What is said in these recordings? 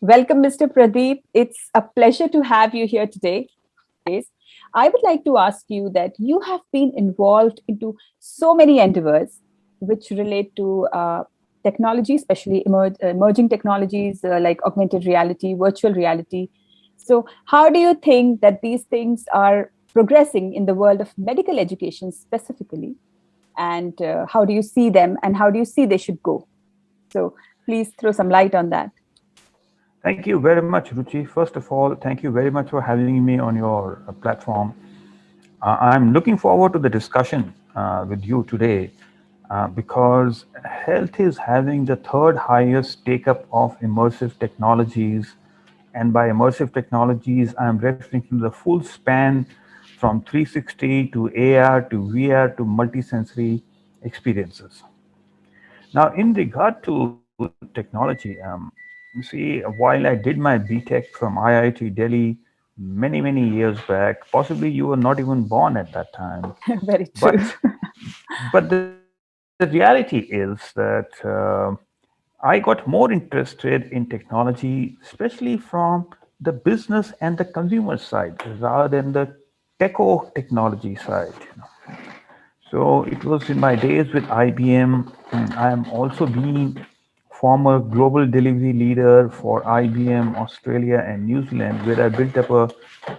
Welcome, Mr. Pradeep. It's a pleasure to have you here today. I would like to ask you that you have been involved into so many endeavors which relate to technology, especially emerging technologies like augmented reality, virtual reality. So, how do you think that these things are progressing in the world of medical education specifically? And how do you see them and how do you see they should go? So, please throw some light on that. Thank you very much, Ruchi. First of all, thank you very much for having me on your platform. I'm looking forward to the discussion with you today because health is having the third highest take up of immersive technologies. And by immersive technologies, I'm referring to the full span from 360 to AR to VR to multisensory experiences. Now, in regard to technology, you see, while I did my BTech from IIT Delhi many years back, possibly you were not even born at that time. Very true. But but the reality is that I got more interested in technology, especially from the business and the consumer side, rather than the techo technology side. So it was in my days with IBM. I am also being former global delivery leader for IBM Australia and New Zealand, where I built up a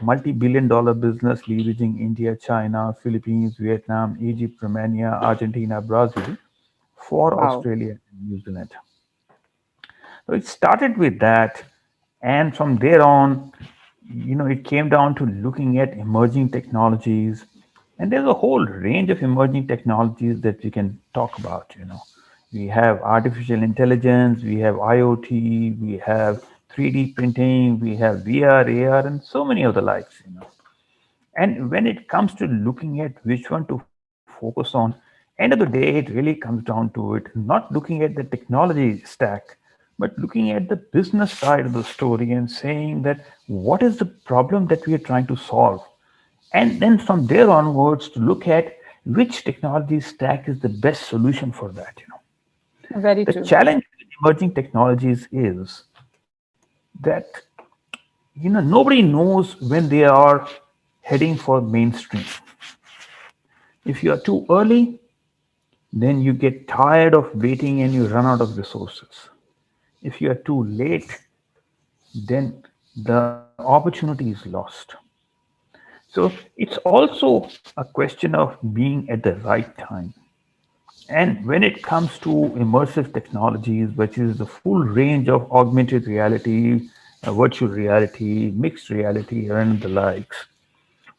multi-billion-dollar business leveraging India, China, Philippines, Vietnam, Egypt, Romania, Argentina, Brazil for Wow. Australia and New Zealand. So it started with that, and from there on, it came down to looking at emerging technologies, and there's a whole range of emerging technologies that we can talk about. We have artificial intelligence, we have IoT, we have 3D printing, we have VR, AR, and so many of the likes. And when it comes to looking at which one to focus on, end of the day, it really comes down to it, not looking at the technology stack, but looking at the business side of the story and saying that what is the problem that we are trying to solve? And then from there onwards to look at which technology stack is the best solution for that. Very The true. challenge with emerging technologies is that nobody knows when they are heading for mainstream. If you are too early, then you get tired of waiting and you run out of resources. If you are too late, then the opportunity is lost. So it's also a question of being at the right time. And when it comes to immersive technologies, which is the full range of augmented reality, virtual reality, mixed reality, and the likes,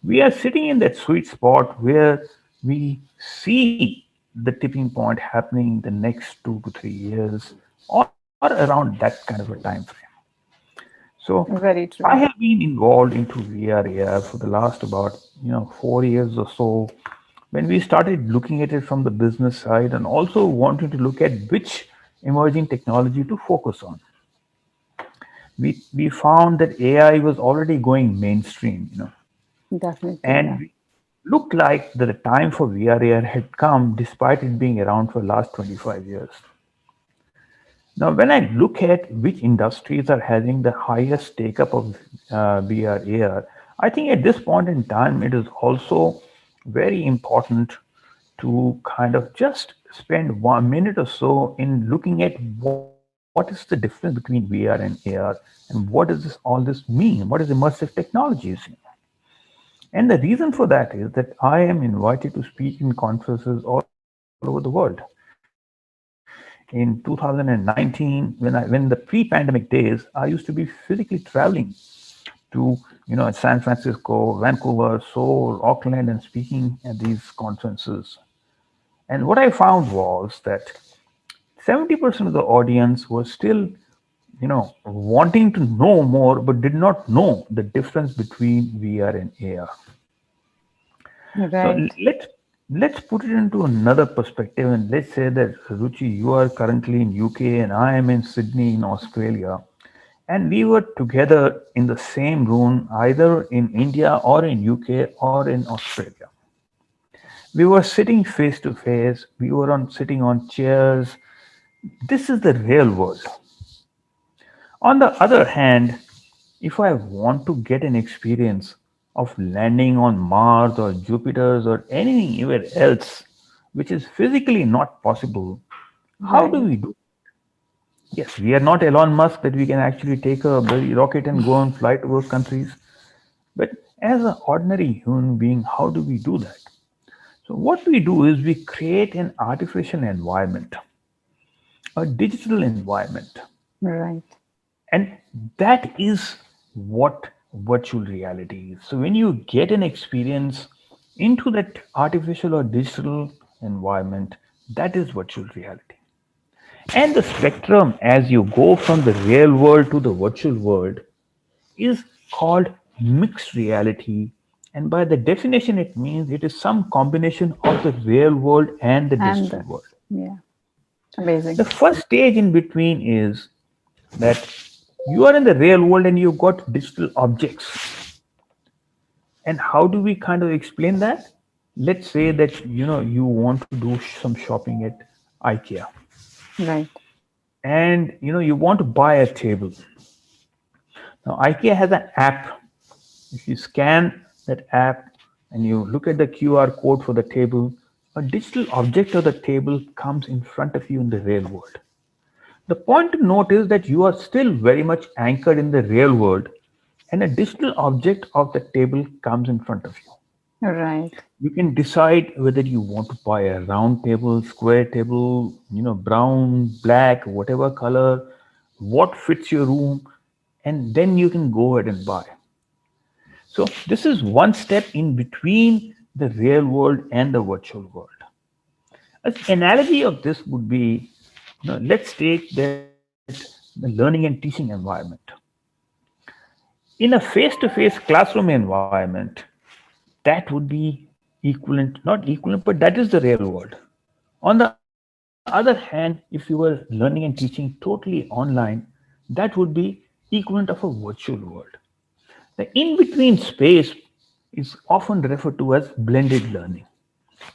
we are sitting in that sweet spot where we see the tipping point happening in the next 2 to 3 years or around that kind of a time frame. So Very I true. have been involved into VR AR for the last about 4 years or so. When we started looking at it from the business side and also wanting to look at which emerging technology to focus on, we found that AI was already going mainstream, Definitely. and Yeah. we looked like the time for VR AR had come despite it being around for the last 25 years. Now, when I look at which industries are having the highest take up of VR AR, I think at this point in time, it is also very important to kind of just spend 1 minute or so in looking at what is the difference between VR and AR and what does all this mean? What is immersive technologies? And the reason for that is that I am invited to speak in conferences all over the world. In 2019, when the pre-pandemic days, I used to be physically traveling to San Francisco, Vancouver, Seoul, Auckland, and speaking at these conferences. And what I found was that 70% of the audience was still, wanting to know more, but did not know the difference between VR and AR. So Right. let's put it into another perspective, and let's say that Ruchi, you are currently in UK and I am in Sydney in Australia, and we were together in the same room, either in India or in UK or in Australia. We were sitting face to face. We were on sitting on chairs. This is the real world. On the other hand, if I want to get an experience of landing on Mars or Jupiter or anywhere else which is physically not possible, how do Right. we do? Yes, we are not Elon Musk that we can actually take a rocket and go and fly to those countries. But as an ordinary human being, how do we do that? So, what we do is we create an artificial environment, a digital environment, Right. and that is what virtual reality is. So, when you get an experience into that artificial or digital environment, that is virtual reality. And the spectrum as you go from the real world to the virtual world is called mixed reality. And by the definition, it means it is some combination of the real world and the And digital world. yeah, The amazing. first stage in between is that you are in the real world and you've got digital objects. And how do we kind of explain that? Let's say that you want to do some shopping at IKEA, Right. and you want to buy a table. Now IKEA has an app. If you scan that app and you look at the QR code for the table, a digital object of the table comes in front of you in the real world. The point to note is that you are still very much anchored in the real world, and a digital object of the table comes in front of you. Right. You can decide whether you want to buy a round table, square table, brown, black, whatever color, what fits your room, and then you can go ahead and buy. So this is one step in between the real world and the virtual world. An analogy of this would be, let's take that the learning and teaching environment. In a face-to-face classroom environment, that would be equivalent, not equivalent, but that is the real world. On the other hand, if you were learning and teaching totally online, that would be equivalent of a virtual world. The in between space is often referred to as blended learning.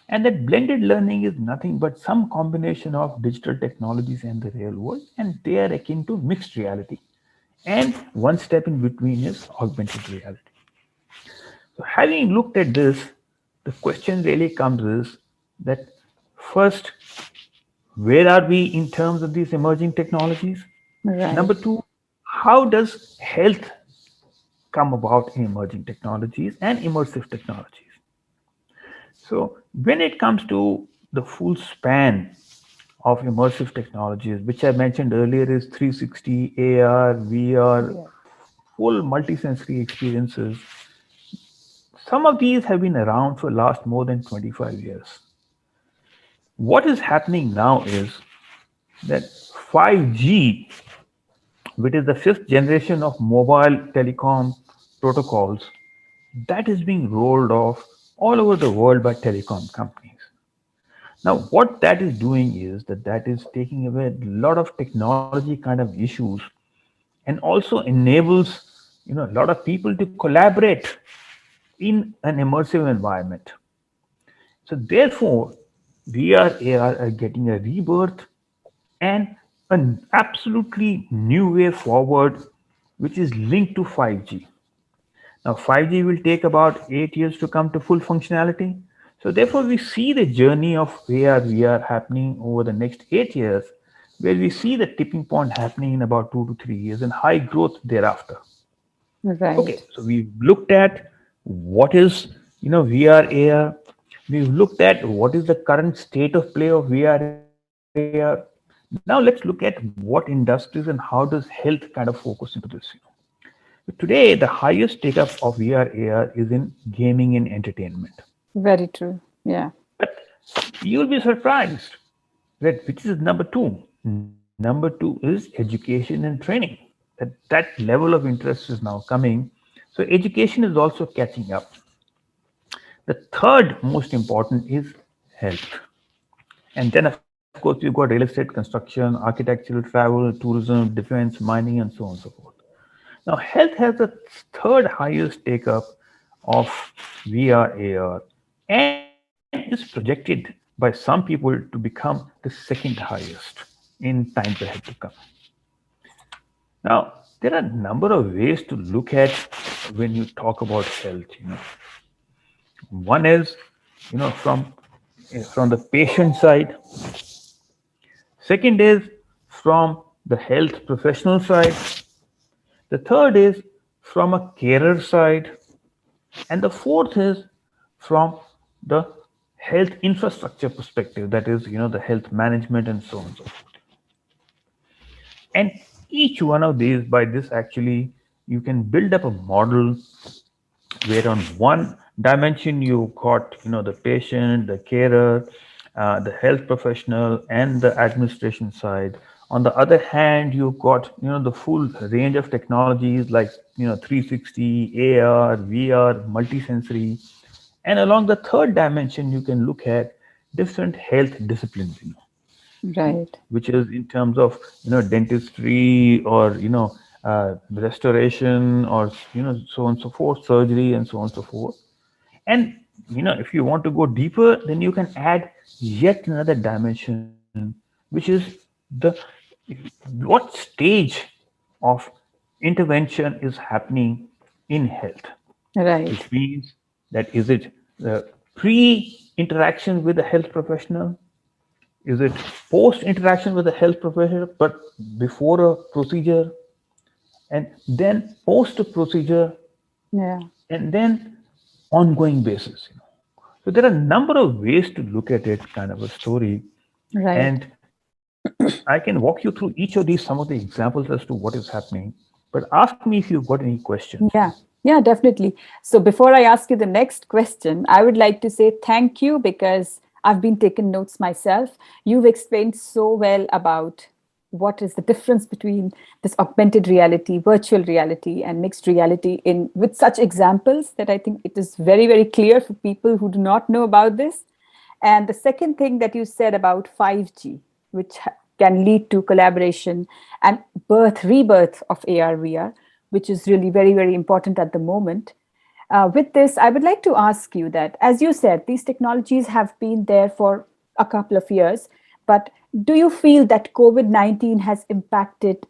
And that blended learning is nothing but some combination of digital technologies and the real world, and they are akin to mixed reality. And one step in between is augmented reality. So, having looked at this, the question really comes is that first, where are we in terms of these emerging technologies? Right. Number two, how does health come about in emerging technologies and immersive technologies? So, when it comes to the full span of immersive technologies, which I mentioned earlier, is 360, AR, VR, Yeah. full multisensory experiences. Some of these have been around for last more than 25 years. What is happening now is that 5G, which is the fifth generation of mobile telecom protocols, that is being rolled off all over the world by telecom companies. Now, what that is doing is that is taking away a lot of technology kind of issues, and also enables a lot of people to collaborate in an immersive environment. So therefore, VR AR are getting a rebirth and an absolutely new way forward, which is linked to 5G. Now, 5G will take about 8 years to come to full functionality. So, therefore, we see the journey of AR VR happening over the next 8 years, where we see the tipping point happening in about 2 to 3 years and high growth thereafter. Okay, Right. so we've looked at what is VR AR. We've looked at what is the current state of play of VR AR. Now let's look at what industries and how does health kind of focus into this. Today, the highest take up of VR AR is in gaming and entertainment. Very true. Yeah. But you'll be surprised that which is number two. Number two is education and training. That level of interest is now coming. So education is also catching up. The third most important is health. And then, of course, we've got real estate, construction, architectural, travel, tourism, defense, mining, and so on and so forth. Now, health has the third highest take up of VR AR and is projected by some people to become the second highest in times ahead to come. Now, there are a number of ways to look at when you talk about health. One is, from the patient side. Second is from the health professional side. The third is from a carer side. And the fourth is from the health infrastructure perspective, that is, the health management and so on and so forth. And each one of these, by this actually, you can build up a model where on one dimension you got the patient, the carer, the health professional, and the administration side. On the other hand, you've got the full range of technologies like 360, AR, VR, multisensory. And along the third dimension you can look at different health disciplines, Right. which is in terms of dentistry, or restoration, or so on and so forth, surgery, and so on and so forth. And if you want to go deeper, then you can add yet another dimension, which is the what stage of intervention is happening in health, Right. which means that is it pre interaction with the health professional, is it post interaction with the health professional but before a procedure, and then post a procedure, Yeah. and then ongoing basis. So there are a number of ways to look at it, kind of a story. Right. And I can walk you through each of these, some of the examples as to what is happening. But ask me if you've got any questions. Yeah, yeah, definitely. So before I ask you the next question, I would like to say thank you because I've been taking notes myself. You've explained so well about what is the difference between this augmented reality, virtual reality, and mixed reality in with such examples that I think it is very, very clear for people who do not know about this. And the second thing that you said about 5G, which can lead to collaboration and rebirth of AR, VR, which is really very, very important at the moment. With this, I would like to ask you that, as you said, these technologies have been there for a couple of years, but do you feel that COVID-19 has impacted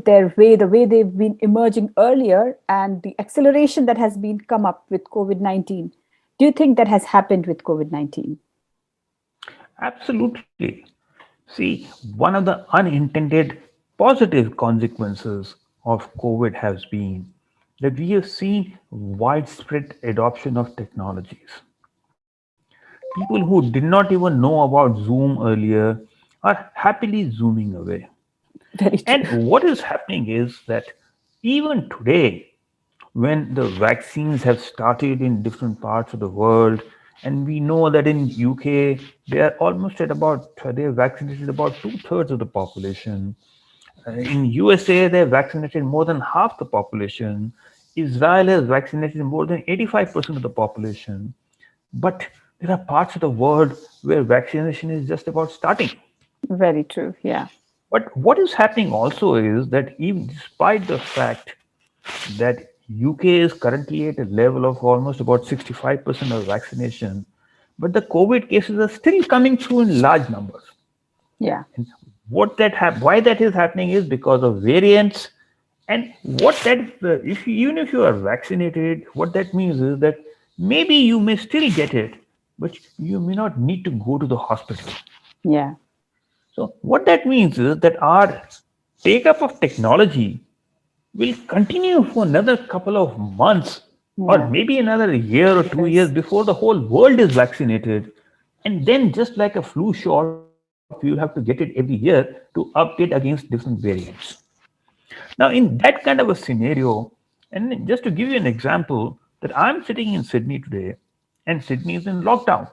their way, the way they've been emerging earlier, and the acceleration that has been come up with COVID-19? Do you think that has happened with COVID-19? Absolutely. See, one of the unintended positive consequences of COVID has been that we have seen widespread adoption of technologies. People who did not even know about Zoom earlier are happily zooming away. Very And true. what is happening is that even today, when the vaccines have started in different parts of the world, and we know that in UK they are almost at about they have vaccinated about two-thirds of the population. In USA they have vaccinated more than half the population. Israel has vaccinated more than 85% of the population. But there are parts of the world where vaccination is just about starting. Very true. Yeah. But what is happening also is that even despite the fact that UK is currently at a level of almost about 65% of vaccination, but the COVID cases are still coming through in large numbers. Yeah. And why that is happening is because of variants. And what that if you, even if you are vaccinated, what that means is that maybe you may still get it, but you may not need to go to the hospital. Yeah. So what that means is that our take up of technology will continue for another couple of months, or Yeah. maybe another year or 2 years Yes. before the whole world is vaccinated. And then, just like a flu shot, you'll have to get it every year to update against different variants. Now, in that kind of a scenario, and just to give you an example, that I'm sitting in Sydney today, and Sydney is in lockdown.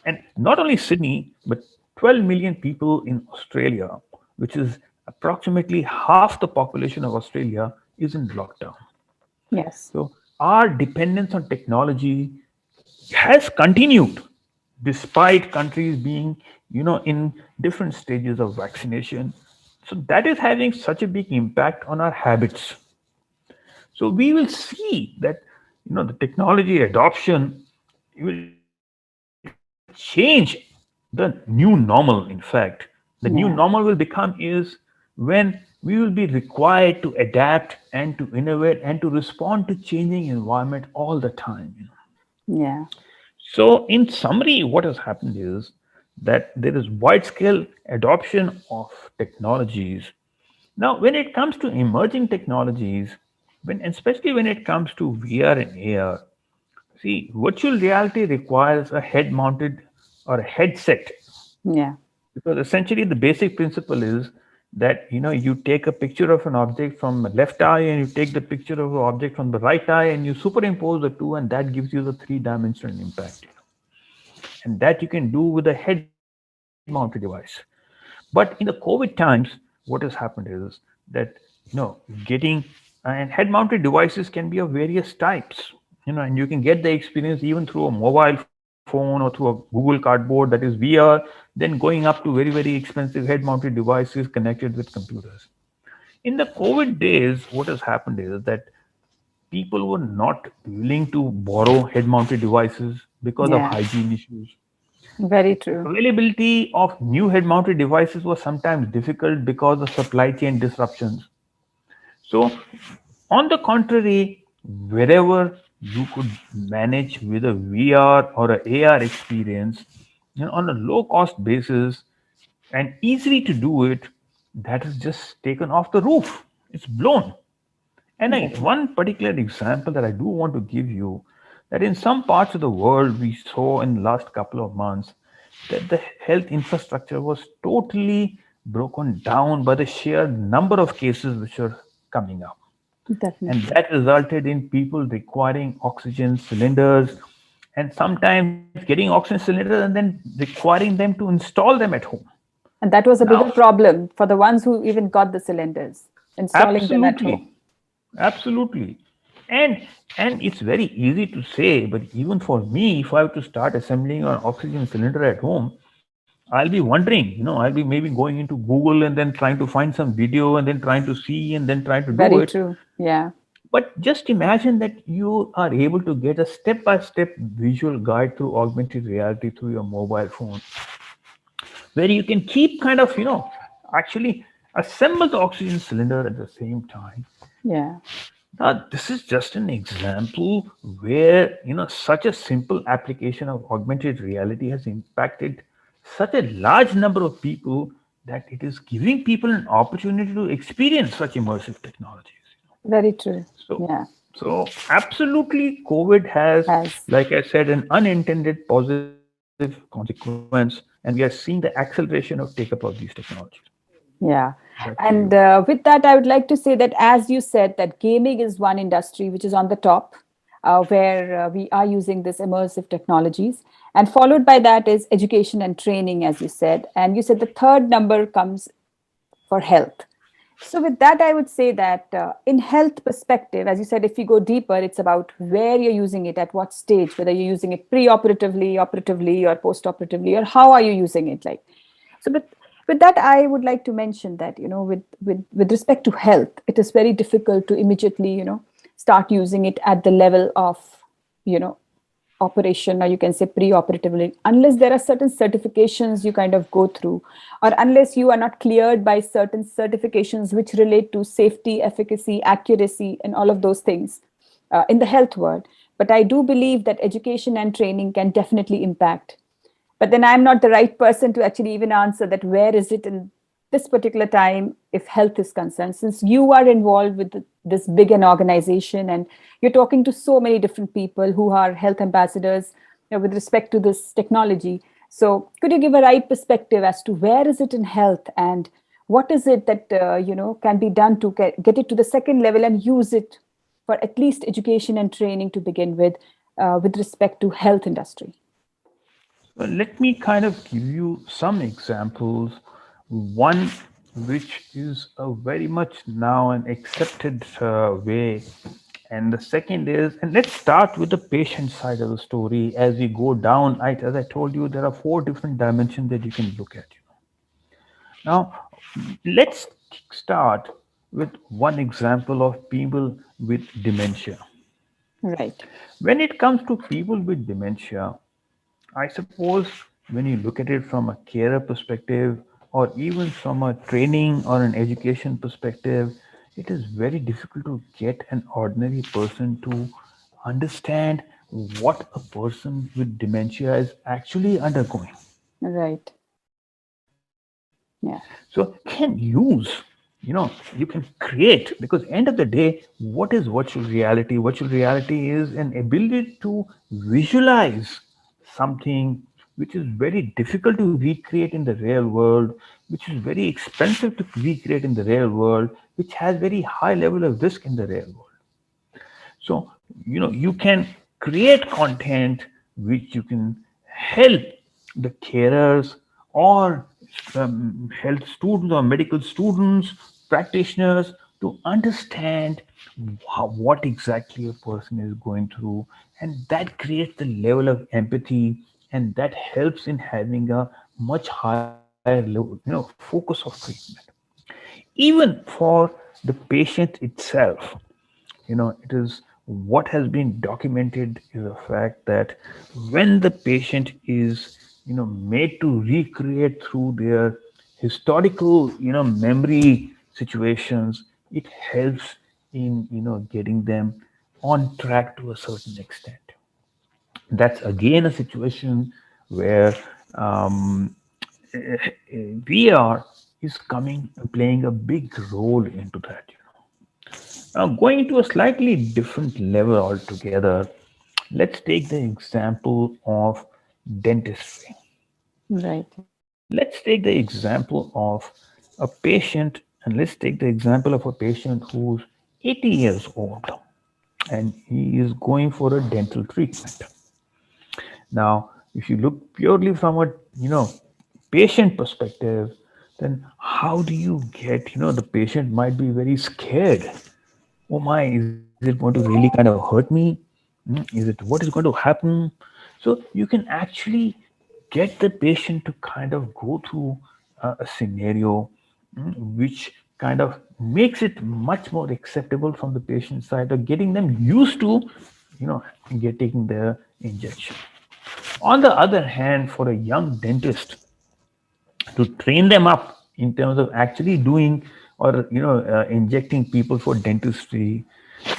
And not only Sydney, but 12 million people in Australia, which is approximately half the population of Australia, is in lockdown. Yes. So our dependence on technology has continued despite countries being, in different stages of vaccination. So that is having such a big impact on our habits. So we will see that, the technology adoption will change the new normal. In fact, the new normal Yeah. will become is when we will be required to adapt and to innovate and to respond to changing environment all the time. Yeah. So, in summary, what has happened is that there is wide scale adoption of technologies. Now, when it comes to emerging technologies, especially when it comes to VR and AR, see, virtual reality requires a head mounted or a headset, Yeah. because essentially the basic principle is that you take a picture of an object from the left eye and you take the picture of an object from the right eye and you superimpose the two, and that gives you the three-dimensional impact, and that you can do with a head mounted device. But in the COVID times, what has happened is that getting and head mounted devices can be of various types, and you can get the experience even through a mobile phone or through a Google Cardboard, that is VR, then going up to very, very expensive head mounted devices connected with computers. In the COVID days, what has happened is that people were not willing to borrow head mounted devices because of Yeah. hygiene issues. Very true. Availability of new head mounted devices was sometimes difficult because of supply chain disruptions. So, on the contrary, wherever you could manage with a VR or a AR experience, on a low cost basis and easily to do it, that is just taken off the roof. It's blown. And one particular example that I do want to give you, that in some parts of the world we saw in the last couple of months that the health infrastructure was totally broken down by the sheer number of cases which are coming up. And Definitely. that resulted in people requiring oxygen cylinders and sometimes getting oxygen cylinders and then requiring them to install them at home. And that was a Now, bigger problem for the ones who even got the cylinders, installing them at home. absolutely, absolutely. And it's very easy to say, but even for me, if I have to start assembling an oxygen cylinder at home, I'll be wondering, I'll be maybe going into Google and then trying to find some video and then trying to see and then trying to do Very it. true. Yeah. But just imagine that you are able to get a step by step visual guide through augmented reality through your mobile phone, where you can keep kind of, actually assemble the oxygen cylinder at the same time. Yeah. Now, this is just an example where such a simple application of augmented reality has impacted such a large number of people that it is giving people an opportunity to experience such immersive technologies. Very true. So, Yeah. so absolutely, COVID has, Has. like I said, an unintended positive consequence, and we are seeing the acceleration of take up of these technologies. Yeah. Back to you. And with that, I would like to say that, as you said, that gaming is one industry which is on the top, where we are using this immersive technologies. And followed by that is education and training, as you said. And you said the third number comes for health. So, with that, I would say that in health perspective, as you said, if you go deeper, it's about where you're using it, at what stage, whether you're using it pre-operatively, operatively, or post-operatively, or how are you using it, like. So, but with that, I would like to mention that with respect to health, it is very difficult to immediately start using it at the level of you know operation, or you can say pre-operatively, unless there are certain certifications you kind of go through, or unless you are not cleared by certain certifications which relate to safety, efficacy, accuracy, and all of those things in the health world. But I do believe that education and training can definitely impact. But then I'm not the right person to actually even answer that where is it in this particular time if health is concerned, since you are involved with this big an organization and you're talking to so many different people who are health ambassadors with respect to this technology. So could you give a right perspective as to where is it in health, and what is it that can be done to get it to the second level and use it for at least education and training to begin with respect to health industry? So let me kind of give you some examples. One which is a very much now an accepted way, and the second is, and let's start with the patient side of the story. As we go down, as I told you, there are four different dimensions that you can look at. Now, let's start with one example of people with dementia. Right. When it comes to people with dementia, I suppose when you look at it from a carer perspective, or even from a training or an education perspective, it is very difficult to get an ordinary person to understand what a person with dementia is actually undergoing. Right. Yeah. So can use, you can create, because end of the day, what is virtual reality? Virtual reality is an ability to visualize something which is very difficult to recreate in the real world, which is very expensive to recreate in the real world, which has very high level of risk in the real world. So, you can create content which you can help the carers or health students or medical students, practitioners to understand what exactly a person is going through. And that creates the level of empathy, and that helps in having a much higher level, focus of treatment. Even for the patient itself, it is what has been documented is a fact that when the patient is made to recreate through their historical memory situations, it helps in getting them on track to a certain extent. That's again a situation where um, VR is coming playing a big role into that. Now, going to a slightly different level altogether, let's take the example of dentistry. Right. Let's take the example of a patient, and let's take the example of a patient who's 80 years old and he is going for a dental treatment. Now, if you look purely from a patient perspective, then how do you get the patient might be very scared. Oh my, is it going to really kind of hurt me? Is it what is going to happen? So you can actually get the patient to kind of go through a scenario which kind of makes it much more acceptable from the patient side of getting them used to, getting their injection. On the other hand, for a young dentist, to train them up in terms of actually doing or injecting people for dentistry,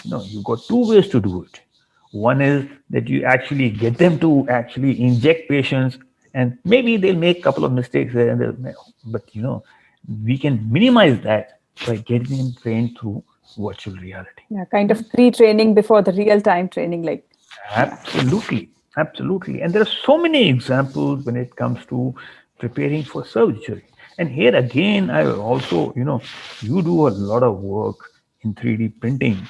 you've got two ways to do it. One is that you actually get them to actually inject patients, and maybe they'll make a couple of mistakes there and there, but we can minimize that by getting them trained through virtual reality. Yeah. Kind of pre-training before the real-time training. Like, yeah. Absolutely, absolutely. And there are so many examples when it comes to preparing for surgery. And here again, I also, you do a lot of work in 3D printing,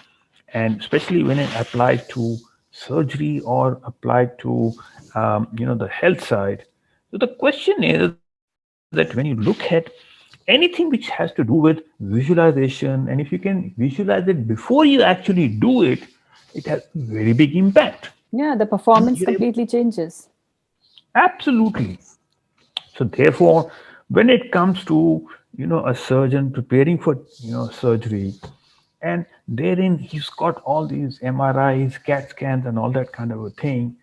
and especially when it applied to surgery or applied to, the health side. So the question is that when you look at anything which has to do with visualization, and if you can visualize it before you actually do it, it has very big impact. Yeah, the You're performance able, completely changes. absolutely. So therefore, when it comes to a surgeon preparing for surgery, and therein he's got all these MRIs, CAT scans, and all that kind of a thing,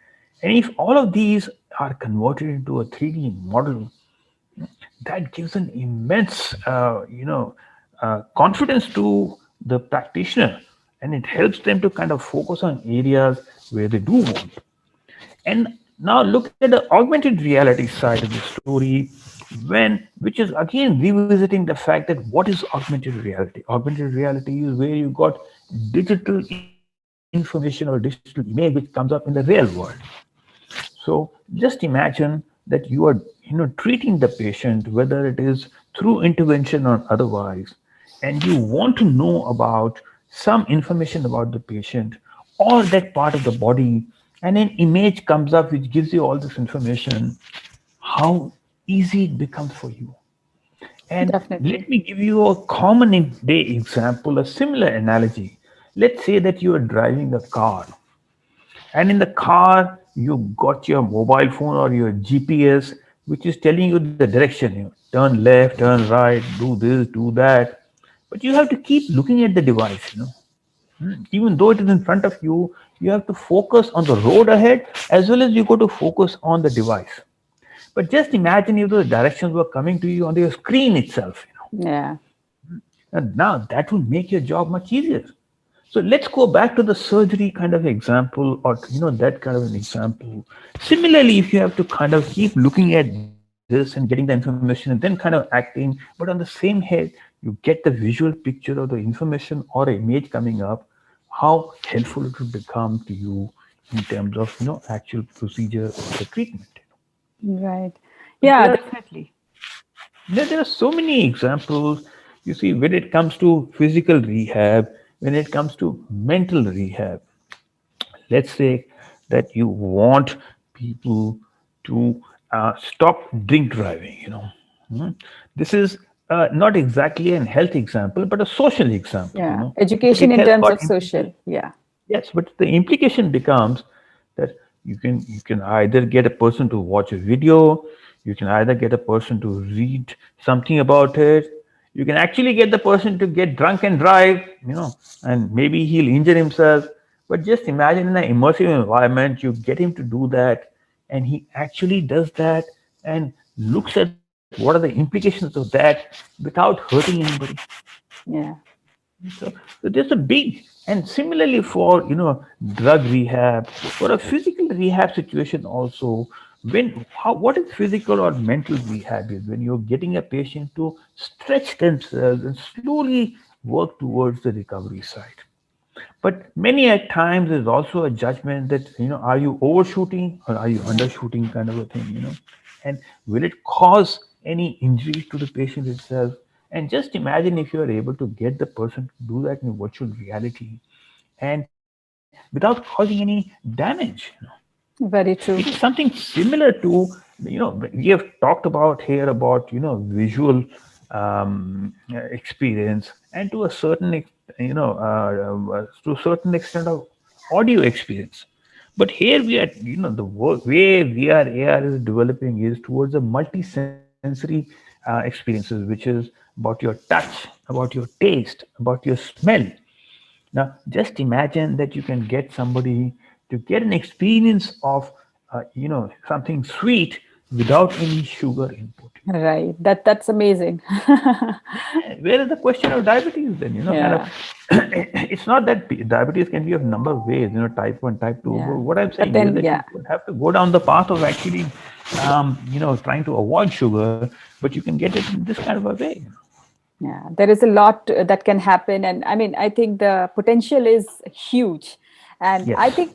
and if all of these are converted into a 3D model, that gives an immense confidence to the practitioner, and it helps them to kind of focus on areas where they do want. And now look at the augmented reality side of the story, which is again revisiting the fact that what is augmented reality? Augmented reality is where you got digital information or digital image which comes up in the real world. So just imagine that you are treating the patient, whether it is through intervention or otherwise, and you want to know about some information about the patient or that part of the body, and an image comes up which gives you all this information. How easy it becomes for you. And let Definitely. me give you a common day example, a similar analogy. Let's say that you are driving a car, and in the car you got your mobile phone or your GPS which is telling you the direction. Turn left, turn right, do this, do that, but you have to keep looking at the device. Even though it is in front of you have to focus on the road ahead as well as you got to focus on the device. But just imagine if those directions were coming to you on your screen itself. Yeah. And now that will make your job much easier. So let's go back to the surgery kind of example, or that kind of an example. Similarly, if you have to kind of keep looking at this and getting the information and then kind of acting, but on the same head, you get the visual picture of the information or image coming up, how helpful it will become to you in terms of actual procedure or the treatment. Right. So Yeah, definitely. there are so many examples. You see, when it comes to physical rehab, when it comes to mental rehab, let's say that you want people to stop drink driving. Hmm? This is not exactly an health example, but a social example. Yeah. But Education it in has terms got of social. Yeah. Yes, but the implication becomes that you can either get a person to watch a video, you can either get a person to read something about it, you can actually get the person to get drunk and drive, and maybe he'll injure himself. But just imagine in an immersive environment, you get him to do that, and he actually does that and looks at what are the implications of that without hurting anybody. Yeah. So there's a big, and similarly for drug rehab or a physical rehab situation also. What is physical or mental rehab is when you're getting a patient to stretch themselves and slowly work towards the recovery side. But many at times there's also a judgment that are you overshooting or are you undershooting kind of a thing, and will it cause any injury to the patient itself? And just imagine if you are able to get the person to do that in virtual reality and without causing any damage. Very It is true. something similar to we have talked about here about visual experience, and to a certain to a certain extent of audio experience. But here we are, the way VR AR is developing is towards a multi-sensory experiences, which is about your touch, about your taste, about your smell. Now, just imagine that you can get somebody to get an experience of, something sweet without any sugar input. Right. That's amazing. Where is the question of diabetes then? Kind of, Yeah. it's not that diabetes can be of number of ways, type 1, type 2. But Yeah. what I'm But saying is then, that you yeah. don't have to go down the path of actually, trying to avoid sugar, but you can get it in this kind of a way. Yeah, there is a lot that can happen. And I mean, I think the potential is huge. And I Yes. think,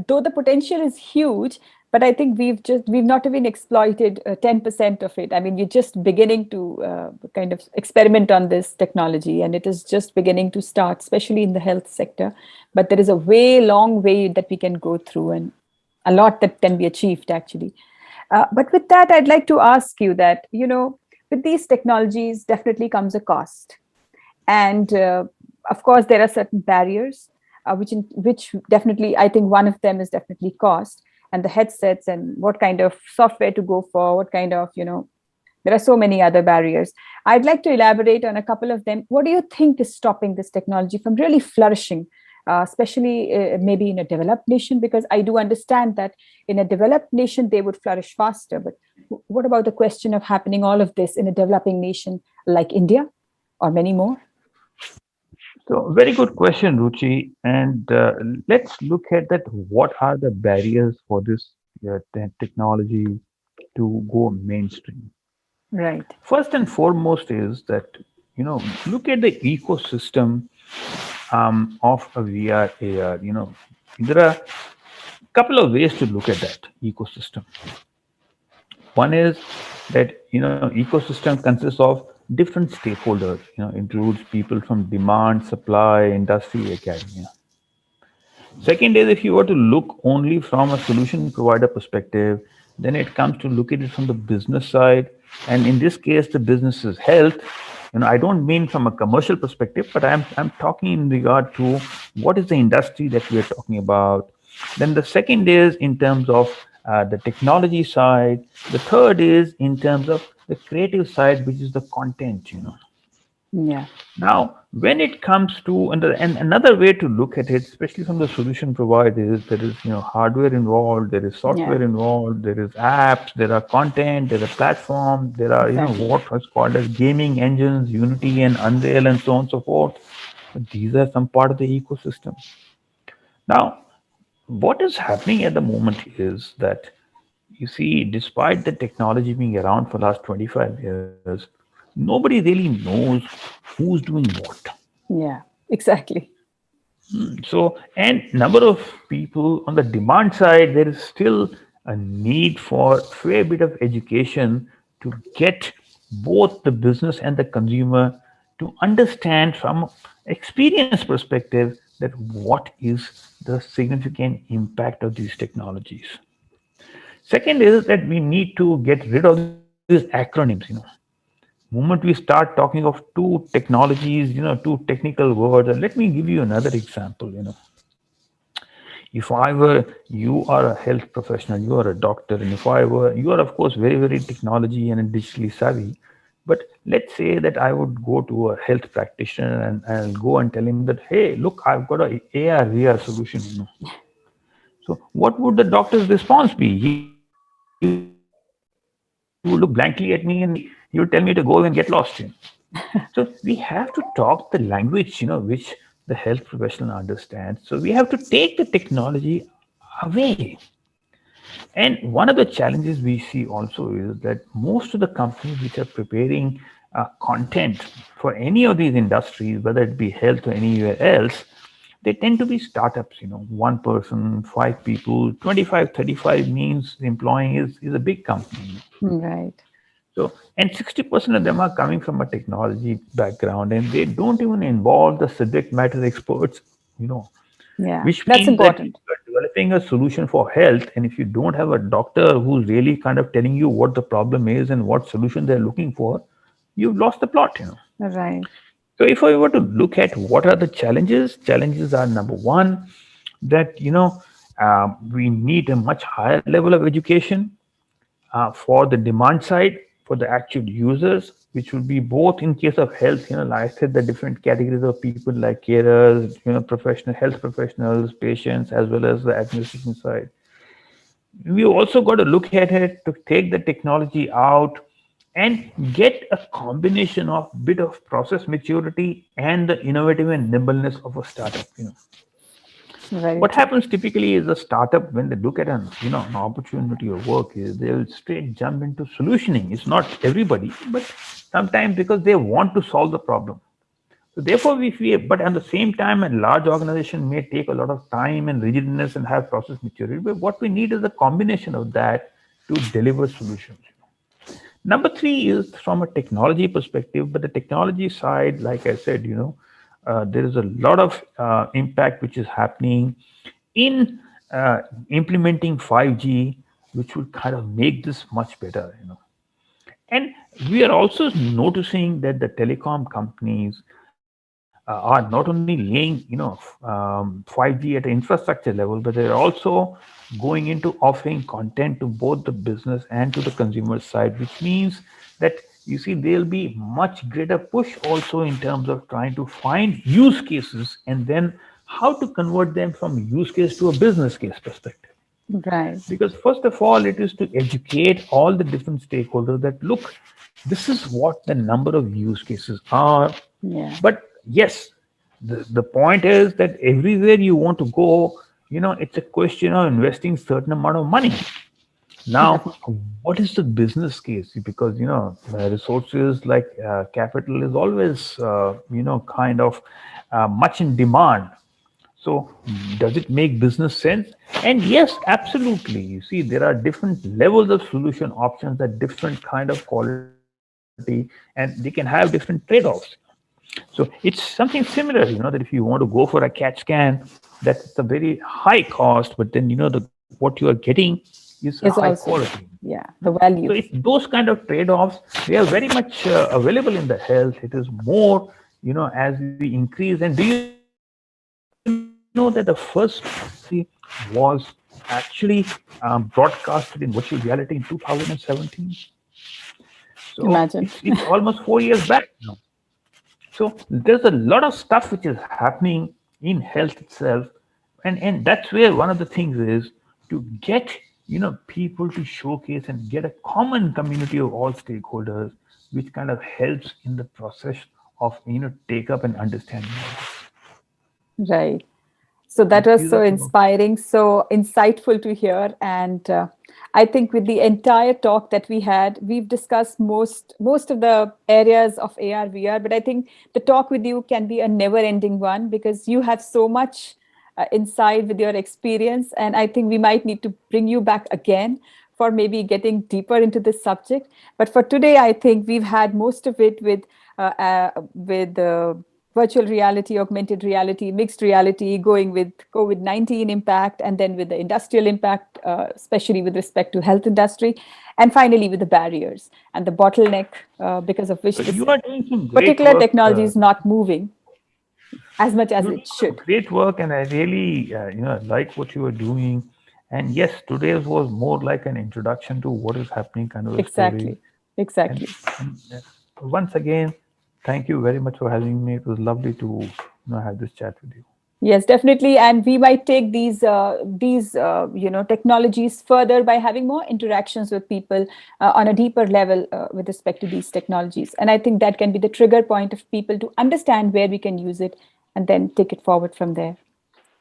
though the potential is huge, but I think we've not even exploited 10% of it. I mean, we're just beginning to kind of experiment on this technology, and it is just beginning to start, especially in the health sector. But there is a long way that we can go through, and a lot that can be achieved actually. But with that, I'd like to ask you that, with these technologies, definitely comes a cost. And of course, there are certain barriers, which definitely, I think one of them is definitely cost and the headsets and what kind of software to go for, what kind of, there are so many other barriers. I'd like to elaborate on a couple of them. What do you think is stopping this technology from really flourishing, especially maybe in a developed nation? Because I do understand that in a developed nation, they would flourish faster. But what about the question of happening all of this in a developing nation like India or many more? So, very good question, Ruchi. And let's look at that. What are the barriers for this technology to go mainstream? Right. First and foremost is that look at the ecosystem of a VR AR. There are a couple of ways to look at that ecosystem. One is that ecosystem consists of different stakeholders. Includes people from demand, supply, industry, academia. Second is if you were to look only from a solution provider perspective, then it comes to look at it from the business side. And in this case, the business is health. I don't mean from a commercial perspective, but I'm talking in regard to what is the industry that we are talking about. Then the second is in terms of the technology side. The third is in terms of the creative side, which is the content. Yeah. Now, when it comes to and another way to look at it, especially from the solution provider, is there is hardware involved, there is Yeah. software involved, there is apps, there are content, there are platform, there are Exactly. what was called as gaming engines, Unity and Unreal, and so on and so forth. But these are some part of the ecosystem. Now, what is happening at the moment is that you see, despite the technology being around for the last 25 years, nobody really knows who's doing what. Yeah. Exactly. So, and number of people on the demand side, there is still a need for fair bit of education to get both the business and the consumer to understand from experience perspective that what is the significant impact of these technologies. Second is that we need to get rid of these acronyms. Moment we start talking of two technologies, two technical words. And let me give you another example. If I were, you are a health professional, you are a doctor, and if I were, you are of course very, very technology and digitally savvy. But let's say that I would go to a health practitioner and I'll go and tell him that, hey, look, I've got a AR VR solution. So what would the doctor's response be? He would look blankly at me and he would tell me to go and get lost. So we have to talk the language, which the health professional understands. So we have to take the technology away. And one of the challenges we see also is that most of the companies which are preparing content for any of these industries, whether it be health or anywhere else, they tend to be startups, one person, five people, 25, 35 means employing is a big company. Right. So, and 60% of them are coming from a technology background and they don't even involve the subject matter experts, you know, Yeah. which That's means that if important. you're developing a solution for health and if you don't have a doctor who's really kind of telling you what the problem is and what solution they're looking for, you've lost the plot. Right. So if I were to look at what are the challenges, challenges are number one, that we need a much higher level of education for the demand side, for the actual users, which would be both in case of health, like I said, the different categories of people like carers, professional health professionals, patients, as well as the administration side. We also got to look at it to take the technology out and get a combination of bit of process maturity and the innovative and nimbleness of a startup. Very What true. happens typically is a startup when they look at an opportunity or work is they'll straight jump into solutioning. It's not everybody, but sometimes because they want to solve the problem. So therefore, but at the same time, a large organization may take a lot of time and rigidness and have process maturity. But what we need is a combination of that to deliver solutions. Number three is from a technology perspective, but the technology side, like I said, there is a lot of impact which is happening in implementing 5G, which will kind of make this much better. And we are also noticing that the telecom companies are not only laying, 5G at an infrastructure level, but they're also going into offering content to both the business and to the consumer side, which means that you see there'll be much greater push also in terms of trying to find use cases and then how to convert them from use case to a business case perspective. Right. Because first of all, it is to educate all the different stakeholders that look, this is what the number of use cases are. Yeah. But yes, the point is that everywhere you want to go, it's a question of investing certain amount of money. Now, Definitely. what is the business case? Because resources like capital is always kind of much in demand. So, does it make business sense? And yes, absolutely. You see, there are different levels of solution options at different kind of quality, and they can have different trade-offs. So it's something similar, that if you want to go for a CAT scan, that's a very high cost, but then what you are getting is a high Is quality. also, yeah, the So it's value. those kind of trade-offs. They are very much available in the health. It is more, as we increase. And do you know that the first was actually broadcasted in virtual reality in 2017? So Imagine. it's almost 4 years back now. So there's a lot of stuff which is happening in health itself, and that's where one of the things is to get people to showcase and get a common community of all stakeholders, which kind of helps in the process of take up and understanding all this. Right. So that These was are so some of inspiring, so insightful to hear. And I think with the entire talk that we had, we've discussed most of the areas of AR VR. But I think the talk with you can be a never-ending one because you have so much insight with your experience. And I think we might need to bring you back again for maybe getting deeper into this subject. But for today, I think we've had most of it with virtual reality, augmented reality, mixed reality, going with COVID-19 impact, and then with the industrial impact, especially with respect to health industry, and finally with the barriers and the bottleneck because of which so this you are doing some great particular work. technology is not moving as much as You're it doing some should. great work, and I really, like what you were doing. And yes, today's was more like an introduction to what is happening, kind of a story. Exactly. And, Exactly. and once again, thank you very much for having me. It was lovely to have this chat with you. Yes, definitely, and we might take these technologies further by having more interactions with people on a deeper level with respect to these technologies. And I think that can be the trigger point of people to understand where we can use it, and then take it forward from there.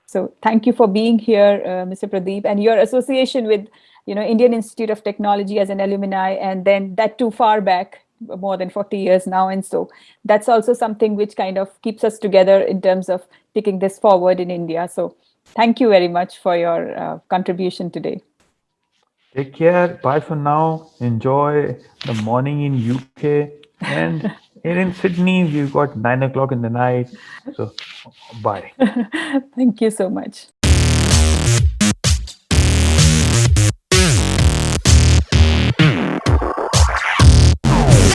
So thank you for being here, Mr. Pradeep, and your association with Indian Institute of Technology as an alumni, and then that too far back, more than 40 years now. And so that's also something which kind of keeps us together in terms of taking this forward in India. So thank you very much for your contribution today. Take care. Bye for now. Enjoy the morning in UK, and here in Sydney we've got 9 o'clock in the night. So bye. Thank you so much.